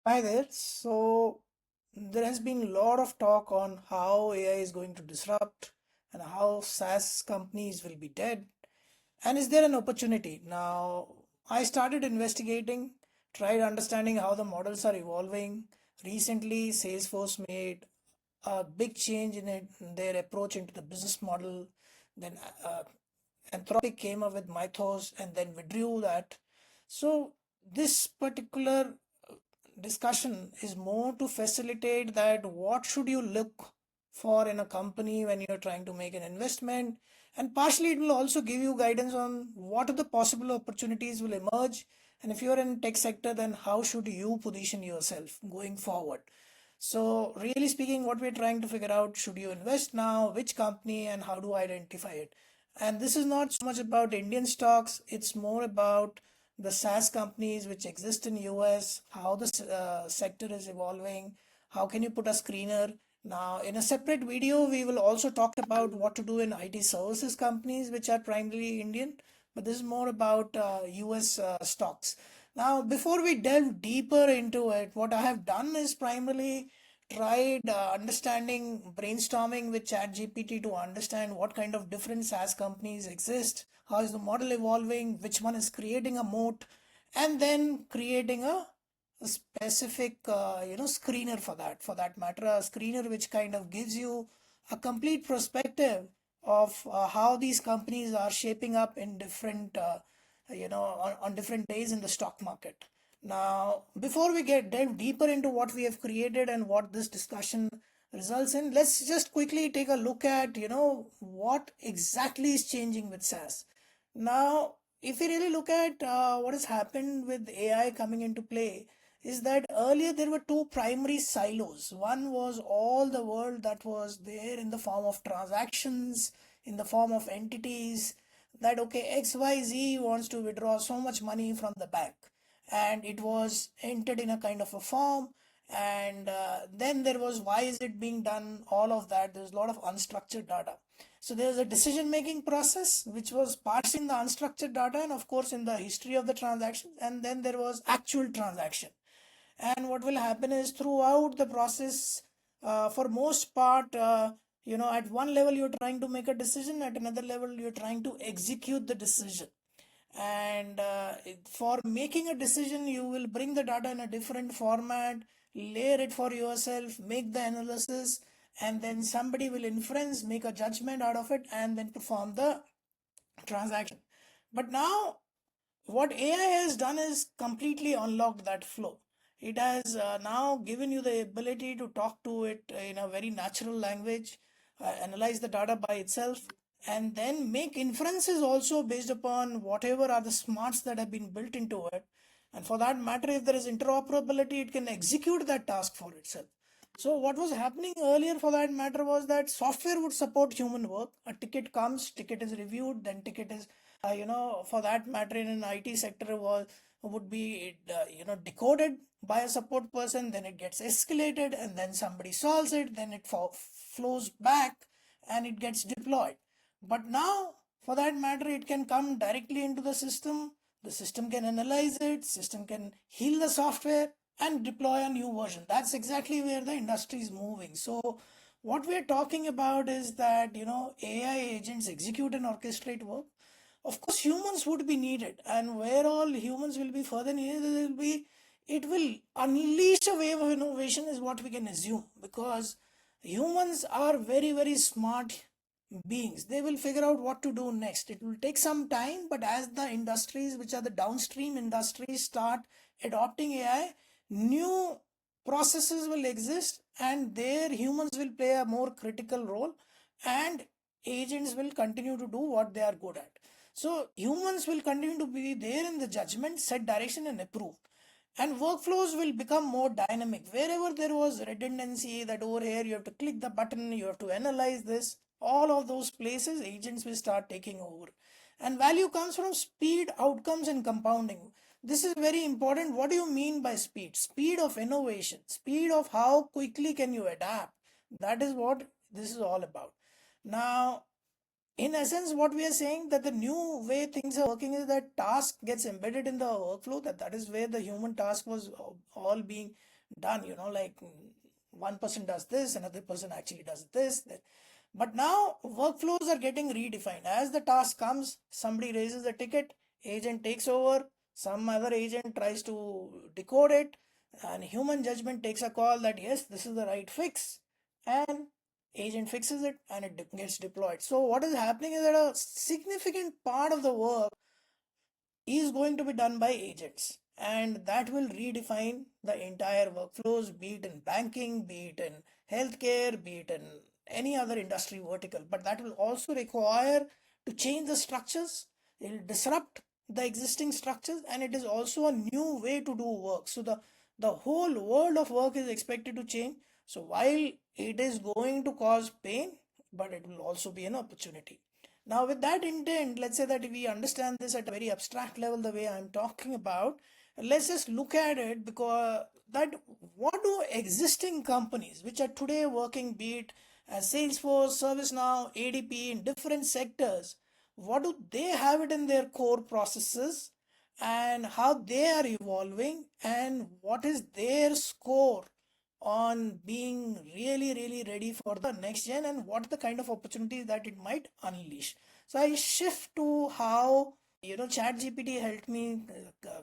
Hi there. So there has been a lot of talk on how AI is going to disrupt and how SaaS companies will be dead. And is there an opportunity? Now, I started investigating, tried understanding how the models are evolving. Recently, Salesforce made a big change in their approach into the business model. Then Anthropic came up with Mythos and then withdrew that. So this particular discussion is more to facilitate that what should you look for in a company when you're trying to make an investment, and partially it will also give you guidance on what are the possible opportunities will emerge, and if you're in tech sector then how should you position yourself going forward. So really speaking, what we're trying to figure out, should you invest now, which company, and how do I identify it. And this is not so much about Indian stocks, it's more about the SaaS companies which exist in US, how the sector is evolving, how can you put a screener. Now, in a separate video, we will also talk about what to do in IT services companies which are primarily Indian, but this is more about US stocks. Now, before we delve deeper into it, what I have done is primarily tried understanding, brainstorming with ChatGPT to understand what kind of different SaaS companies exist, how is the model evolving, which one is creating a moat, and then creating a specific screener for that. For that matter, a screener which kind of gives you a complete perspective of how these companies are shaping up in different on different days in the stock market. Now, before we get delve deeper into what we have created and what this discussion results in, let's just quickly take a look at what exactly is changing with SaaS. Now, if we really look at what has happened with AI coming into play, is that earlier there were two primary silos. One was all the world that was there in the form of transactions, in the form of entities, that okay, XYZ wants to withdraw so much money from the bank, and it was entered in a kind of a form, and then there was why is it being done, all of that. There's a lot of unstructured data. So there's a decision making process which was parsing the unstructured data, and of course in the history of the transaction, and then there was actual transaction. And what will happen is throughout the process, for most part, at one level you're trying to make a decision, at another level you're trying to execute the decision. And for making a decision, you will bring the data in a different format, layer it for yourself, make the analysis, and then somebody will inference, make a judgment out of it, and then perform the transaction. But now what AI has done is completely unlocked that flow. It has now given you the ability to talk to it in a very natural language, analyze the data by itself, and then make inferences also based upon whatever are the smarts that have been built into it. And for that matter, if there is interoperability, it can execute that task for itself. So what was happening earlier for that matter was that software would support human work. A ticket comes, ticket is reviewed, then ticket is for that matter in an IT sector was would be decoded by a support person, then it gets escalated, and then somebody solves it, then it flows back and it gets deployed. But now, for that matter, it can come directly into the system can analyze it, system can heal the software and deploy a new version. That's exactly where the industry is moving. So what we're talking about is that AI agents execute and orchestrate work. Of course humans would be needed, and where all humans will be further needed, it will unleash a wave of innovation is what we can assume, because humans are very very smart beings. They will figure out what to do next. It will take some time, but as the industries which are the downstream industries start adopting AI, new processes will exist, and there humans will play a more critical role, and agents will continue to do what they are good at. So humans will continue to be there in the judgment, set direction, and approve. And workflows will become more dynamic. Wherever there was redundancy, that over here you have to click the button, you have to analyze this, all of those places, agents will start taking over. And value comes from speed, outcomes, and compounding. This is very important. What do you mean by speed? Speed of innovation, speed of how quickly can you adapt. That is what this is all about. Now, in essence, what we are saying, that the new way things are working is that task gets embedded in the workflow, that is where the human task was all being done, like one person does this, another person actually does this. But now workflows are getting redefined. As the task comes, somebody raises a ticket, agent takes over, some other agent tries to decode it, and human judgment takes a call that yes, this is the right fix, and agent fixes it and it gets deployed. So what is happening is that a significant part of the work is going to be done by agents, and that will redefine the entire workflows, be it in banking, be it in healthcare, be it in any other industry vertical. But that will also require to change the structures. It will disrupt the existing structures, and it is also a new way to do work. So the whole world of work is expected to change. So while it is going to cause pain, but it will also be an opportunity. Now, with that intent, let's say that we understand this at a very abstract level, the way I'm talking about, let's just look at it, because that what do existing companies which are today working, be it as Salesforce, ServiceNow, ADP in different sectors, what do they have it in their core processes, and how they are evolving, and what is their score on being really, really ready for the next gen, and what the kind of opportunities that it might unleash. So I shift to how ChatGPT helped me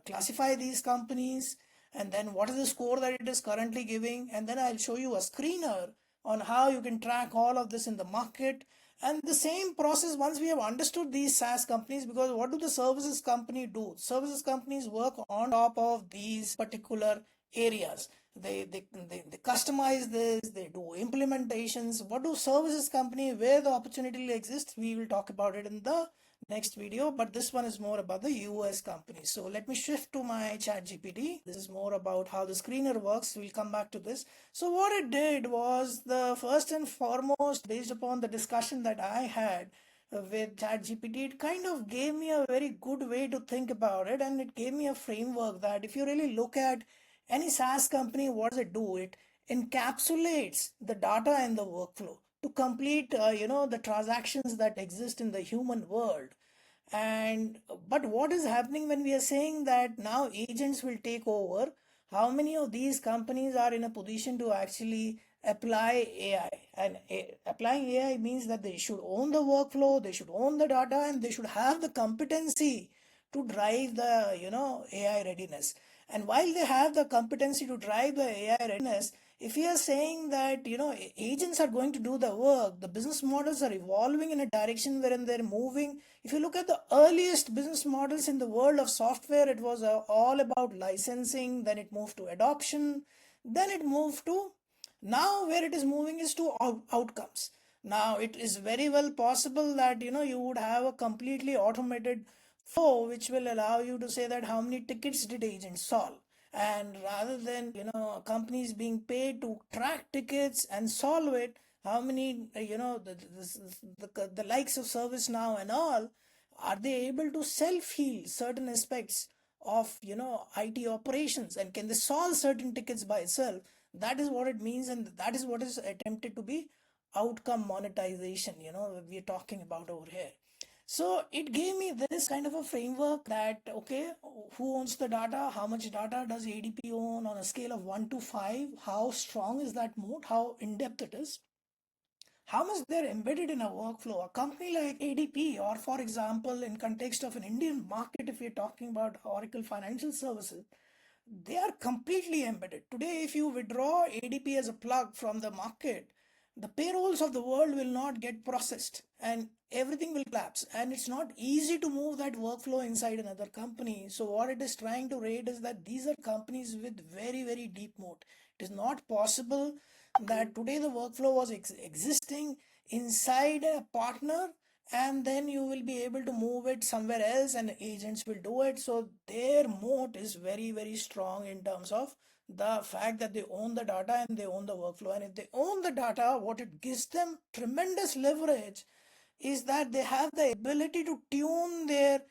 classify these companies, and then what is the score that it is currently giving, and then I'll show you a screener on how you can track all of this in the market. And the same process once we have understood these SaaS companies, because what do the services company do? Services companies work on top of these particular areas. They customize this, they do implementations. What do services company, where the opportunity exists, we will talk about it in the next video, but this one is more about the US company. So let me shift to my ChatGPT. This is more about how the screener works. We'll come back to this. So what it did was, the first and foremost, based upon the discussion that I had with ChatGPT, it kind of gave me a very good way to think about it, and it gave me a framework that if you really look at any SaaS company, what does it do? It encapsulates the data and the workflow to complete, the transactions that exist in the human world. And but what is happening when we are saying that now agents will take over? How many of these companies are in a position to actually apply AI? And applying AI means that they should own the workflow, they should own the data, and they should have the competency to drive the AI readiness. And while they have the competency to drive the AI readiness, if we are saying that agents are going to do the work, the business models are evolving in a direction wherein they're moving. If you look at the earliest business models in the world of software, it was all about licensing, then it moved to adoption, then it moved to, now where it is moving is to outcomes. Now it is very well possible that you would have a completely automated flow which will allow you to say that how many tickets did agents solve, and rather than companies being paid to track tickets and solve it, how many the likes of ServiceNow and all, are they able to self heal certain aspects of IT operations, and can they solve certain tickets by itself? That is what it means, and that is what is attempted to be outcome monetization we're talking about over here. So it gave me this kind of a framework that, okay, who owns the data? How much data does ADP own on a scale of 1 to 5? How strong is that moat? How in depth it is? How much they're embedded in a workflow? A company like ADP, or for example, in context of an Indian market, if we're talking about Oracle Financial Services, they are completely embedded. Today, if you withdraw ADP as a plug from the market, the payrolls of the world will not get processed and everything will collapse. And it's not easy to move that workflow inside another company. So, what it is trying to rate is that these are companies with very, very deep moat. It is not possible that today the workflow was existing inside a partner, and then you will be able to move it somewhere else and agents will do it. So their moat is very, very strong in terms of the fact that they own the data and they own the workflow. And if they own the data, what it gives them tremendous leverage is that they have the ability to tune their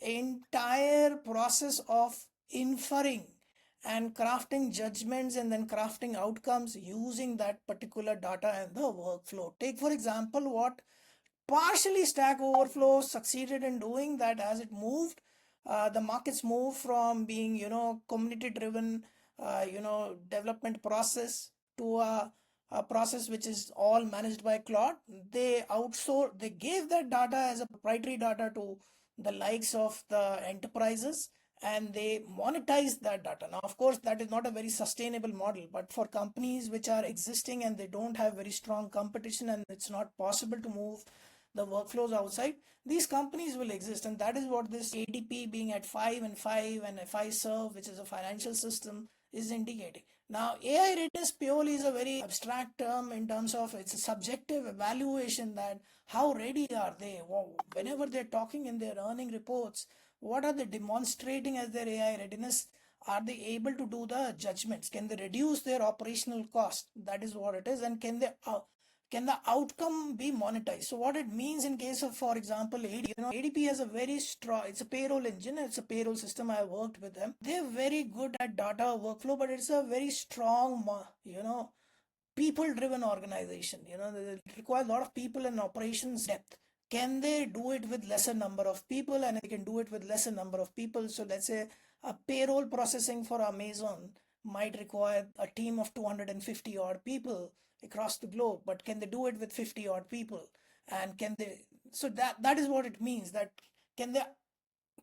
entire process of inferring and crafting judgments and then crafting outcomes using that particular data and the workflow. Take for example what partially Stack Overflow succeeded in doing, that as it moved, the markets moved from being community driven development process to a process which is all managed by Claude. They gave that data as a proprietary data to the likes of the enterprises, and they monetize that data. Now, of course, that is not a very sustainable model, but for companies which are existing and they don't have very strong competition and it's not possible to move the workflows outside, these companies will exist. And that is what this ADP being at 5 and 5 and Fiserv, which is a financial system, is indicating. Now, AI readiness purely is a very abstract term in terms of it's a subjective evaluation that how ready are they? Whenever they're talking in their earning reports, what are they demonstrating as their AI readiness? Are they able to do the judgments? Can they reduce their operational cost? That is what it is. And can the outcome be monetized? So what it means in case of, for example, ADP, ADP has a very strong, it's a payroll engine, it's a payroll system. I worked with them. They're very good at data workflow, but it's a very strong, people driven organization. It requires a lot of people and operations depth. Can they do it with lesser number of people? And they can do it with lesser number of people. So let's say a payroll processing for Amazon might require a team of 250 odd people across the globe, but can they do it with 50 odd people? And can they, so that is what it means, that can they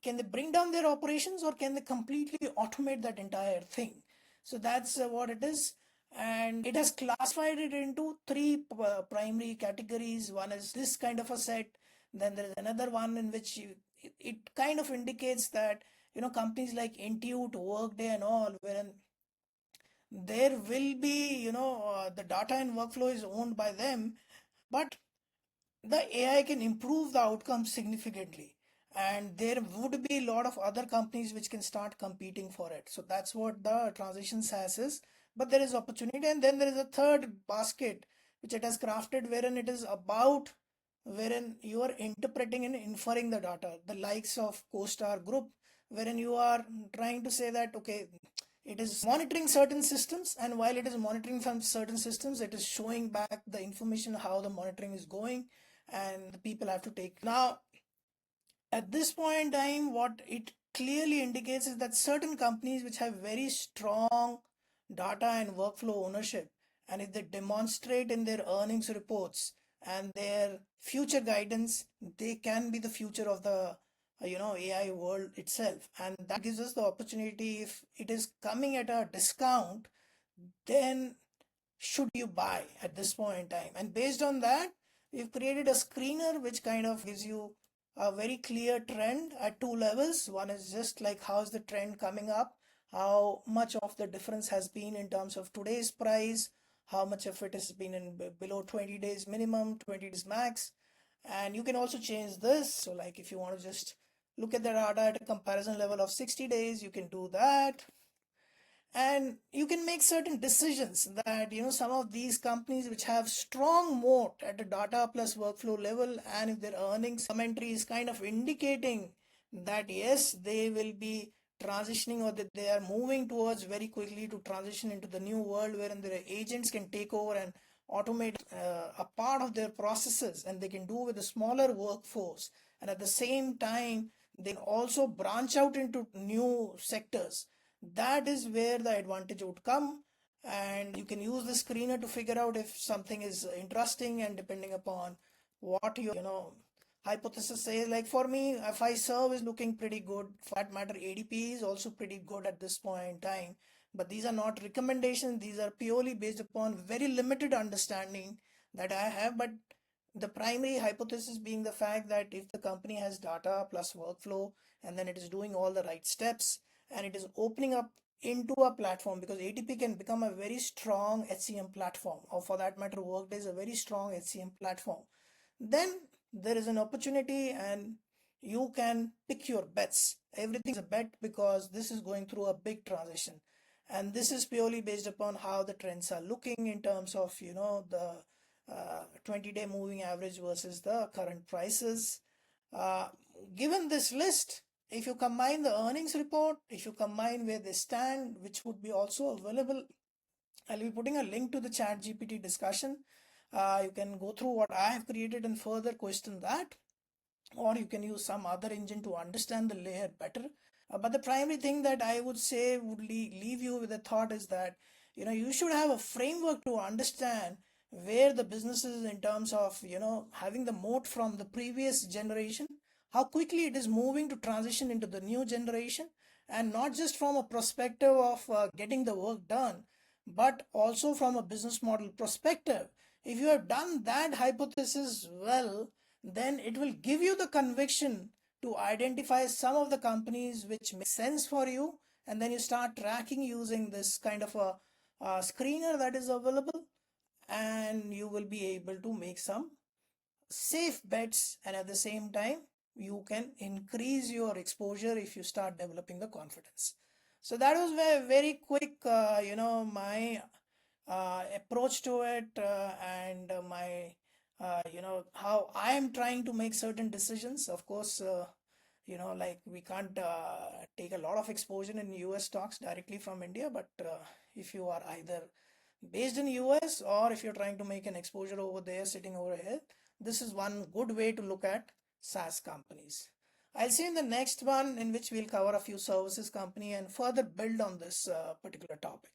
can they bring down their operations, or can they completely automate that entire thing? So that's what it is. And it has classified it into three primary categories. One is this kind of a set. Then there is another one in which it kind of indicates that companies like Intuit, Workday and all, wherein there will be the data and workflow is owned by them, but the AI can improve the outcomes significantly. And there would be a lot of other companies which can start competing for it. So that's what the transition SaaS is. But there is opportunity. And then there is a third basket which it has crafted, wherein it is about wherein you are interpreting and inferring the data, the likes of CoStar Group, wherein you are trying to say that, okay, it is monitoring certain systems, and while it is monitoring from certain systems, it is showing back the information how the monitoring is going, and the people have to take. Now, at this point in time, what it clearly indicates is that certain companies which have very strong data and workflow ownership, and if they demonstrate in their earnings reports and their future guidance, they can be the future of the AI world itself. And that gives us the opportunity. If it is coming at a discount, then should you buy at this point in time? And based on that, we've created a screener which kind of gives you a very clear trend at two levels. One is just like how's the trend coming up, how much of the difference has been in terms of today's price, how much of it has been in below 20 days minimum, 20 days max. And you can also change this. So like if you want to just look at the data at a comparison level of 60 days, you can do that. And you can make certain decisions that some of these companies which have strong moat at a data plus workflow level, and if their earnings commentary is kind of indicating that yes, they will be transitioning, or that they are moving towards very quickly to transition into the new world wherein their agents can take over and automate a part of their processes, and they can do with a smaller workforce, and at the same time they can also branch out into new sectors. That is where the advantage would come. And you can use the screener to figure out if something is interesting, and depending upon what your hypothesis says. Like for me, Fiserv is looking pretty good. For that matter, ADP is also pretty good at this point in time. But these are not recommendations. These are purely based upon very limited understanding that I have. But the primary hypothesis being the fact that if the company has data plus workflow, and then it is doing all the right steps, and it is opening up into a platform, because ADP can become a very strong HCM platform, or for that matter, Workday is a very strong HCM platform, then there is an opportunity and you can pick your bets. Everything is a bet because this is going through a big transition. And this is purely based upon how the trends are looking in terms of, the 20-day moving average versus the current prices. Uh, Given this list, if you combine the earnings report, if you combine where they stand, which would be also available, I'll be putting a link to the ChatGPT discussion. You can go through what I have created and further question that, or you can use some other engine to understand the layer better. But the primary thing that I would say would leave you with a thought is that you should have a framework to understand where the business is in terms of having the moat from the previous generation, how quickly it is moving to transition into the new generation, and not just from a perspective of getting the work done, but also from a business model perspective. If you have done that hypothesis well, then it will give you the conviction to identify some of the companies which make sense for you, and then you start tracking using this kind of a screener that is available, and you will be able to make some safe bets, and at the same time you can increase your exposure if you start developing the confidence. So that was very, very quick, my approach to it, and my how I am trying to make certain decisions. Of course, like we can't take a lot of exposure in US stocks directly from India, but if you are either based in US, or if you're trying to make an exposure over there sitting over here, this is one good way to look at SaaS companies. I'll see you in the next one, in which we'll cover a few services company and further build on this particular topic.